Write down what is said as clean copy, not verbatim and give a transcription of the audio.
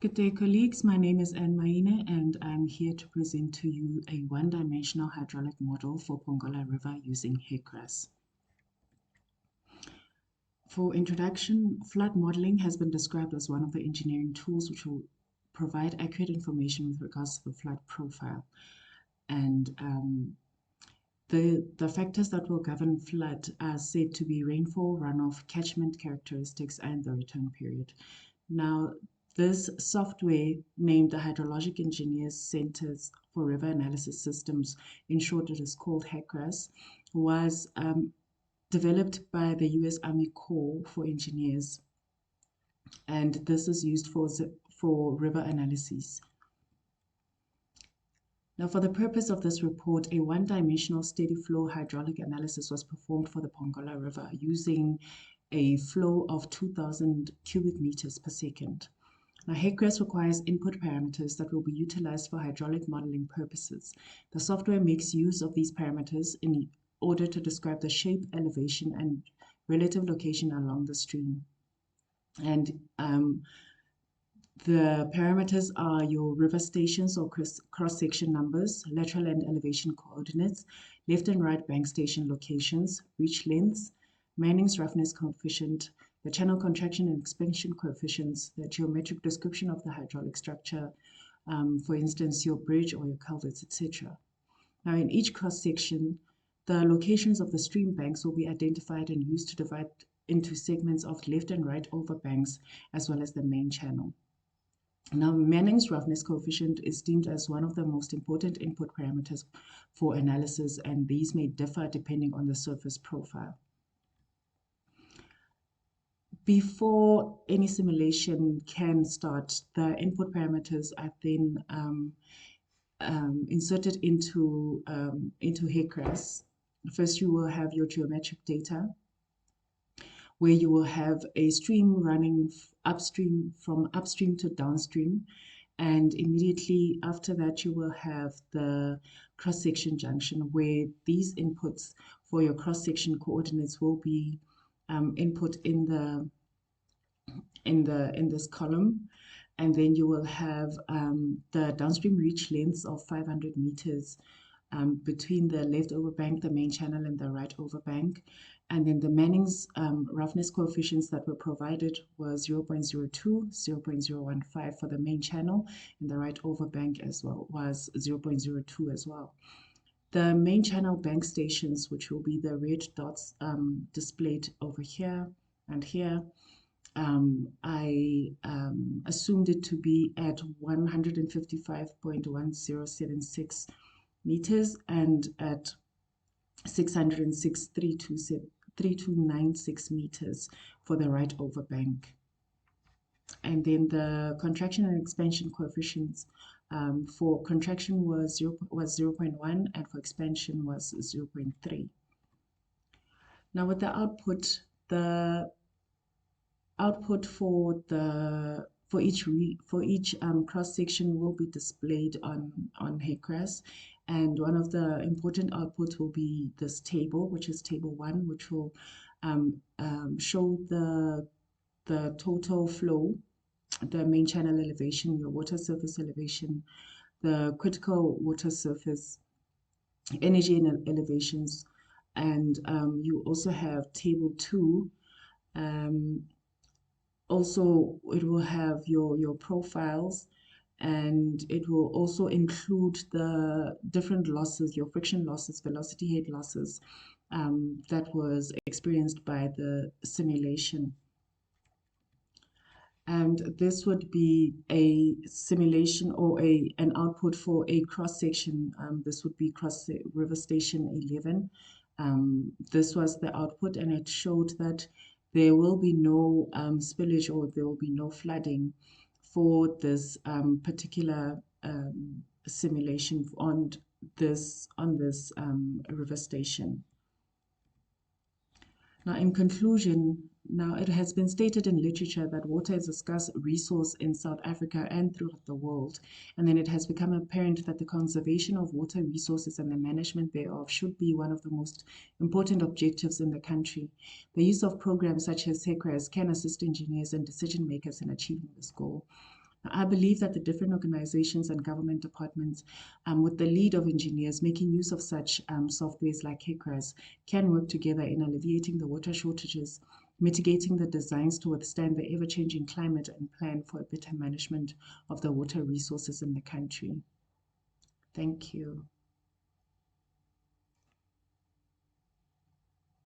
Good day, colleagues. My name is Anne Maine, and I'm here to present to you a one-dimensional hydraulic model for Pongola River using HECRAS. For introduction, flood modeling has been described as one of the engineering tools which will provide accurate information with regards to the flood profile. And the factors that will govern flood are said to be rainfall, runoff, catchment characteristics, and the return period. Now, this software, named the Hydrologic Engineers Centers for River Analysis Systems, in short it is called HECRAS, was developed by the US Army Corps for Engineers, and this is used for river analyses. Now, for the purpose of this report, a one-dimensional steady flow hydraulic analysis was performed for the Pongola River using a flow of 2,000 cubic meters per second. Now, HECRAS requires input parameters that will be utilized for hydraulic modeling purposes. The software makes use of these parameters in order to describe the shape, elevation, and relative location along the stream. And the parameters are your river stations or cross-section numbers, lateral and elevation coordinates, left and right bank station locations, reach lengths, Manning's roughness coefficient, the channel contraction and expansion coefficients, the geometric description of the hydraulic structure, for instance, your bridge or your culverts, etc. Now, in each cross-section, the locations of the stream banks will be identified and used to divide into segments of left and right overbanks, as well as the main channel. Now, Manning's roughness coefficient is deemed as one of the most important input parameters for analysis, and these may differ depending on the surface profile. Before any simulation can start, the input parameters are then inserted into HECRAS. First, you will have your geometric data, where you will have a stream running upstream, from upstream to downstream. And immediately after that, you will have the cross-section junction, where these inputs for your cross-section coordinates will be input in this column. And then you will have the downstream reach lengths of 500 meters between the left overbank, the main channel, and the right overbank. And then the Manning's roughness coefficients that were provided was 0.02, 0.015 for the main channel, and the right overbank as well was 0.02 as well. The main channel bank stations, which will be the red dots displayed over here and here, I assumed it to be at 155.1076 meters and at 606.3296 meters for the right overbank. And then the contraction and expansion coefficients for contraction was 0.1 and for expansion was 0.3. Now with the output for each cross section will be displayed on HECRAS, and one of the important outputs will be this table, which is table 1, which will show the total flow, the main channel elevation, your water surface elevation, the critical water surface, energy and elevations, and you also have table 2. Also, it will have your profiles, and it will also include the different losses, your friction losses, velocity head losses that was experienced by the simulation. And this would be a simulation or an output for a cross section. This would be River Station 11. This was the output, and it showed that there will be no spillage, or there will be no flooding for this particular simulation on this river station. Now, in conclusion, now it has been stated in literature that water is a scarce resource in South Africa and throughout the world, and then it has become apparent that the conservation of water resources and the management thereof should be one of the most important objectives in the country. The use of programs such as HECRAS can assist engineers and decision makers in achieving this goal. I believe that the different organizations and government departments, with the lead of engineers making use of such softwares like HICRAS, can work together in alleviating the water shortages, mitigating the designs to withstand the ever-changing climate, and plan for a better management of the water resources in the country. Thank you.